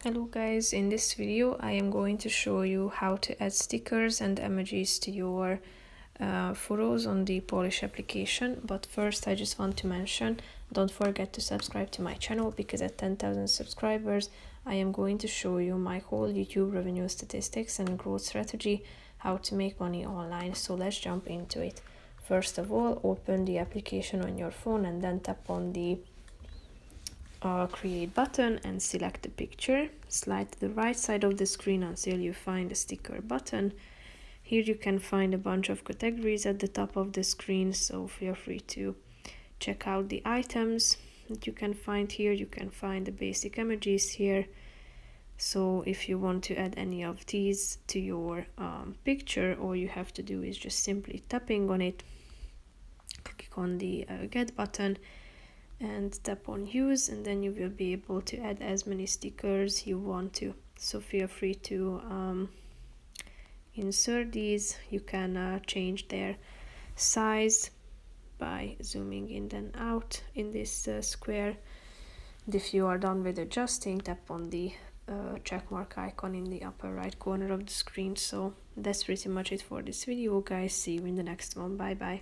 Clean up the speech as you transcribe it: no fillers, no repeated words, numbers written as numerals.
Hello guys, in this video I am going to show you how to add stickers and emojis to your photos on the Polish application. But first I just want to mention, don't forget to subscribe to my channel, because at 10,000 subscribers I am going to show you my whole YouTube revenue statistics and growth strategy, how to make money online. So let's jump into it. First of all, open the application on your phone and then tap on the create button and select the picture. Slide to the right side of the screen until you find the sticker button. Here you can find a bunch of categories at the top of the screen, so feel free to check out the items that you can find here. You can find the basic emojis here. So if you want to add any of these to your picture, all you have to do is just simply tapping on it, click on the get button and tap on use, and then you will be able to add as many stickers you want to. So feel free to insert these. You can change their size by zooming in and out in this square. And if you are done with adjusting, tap on the check mark icon in the upper right corner of the screen. So that's pretty much it for this video, guys. See you in the next one. Bye bye.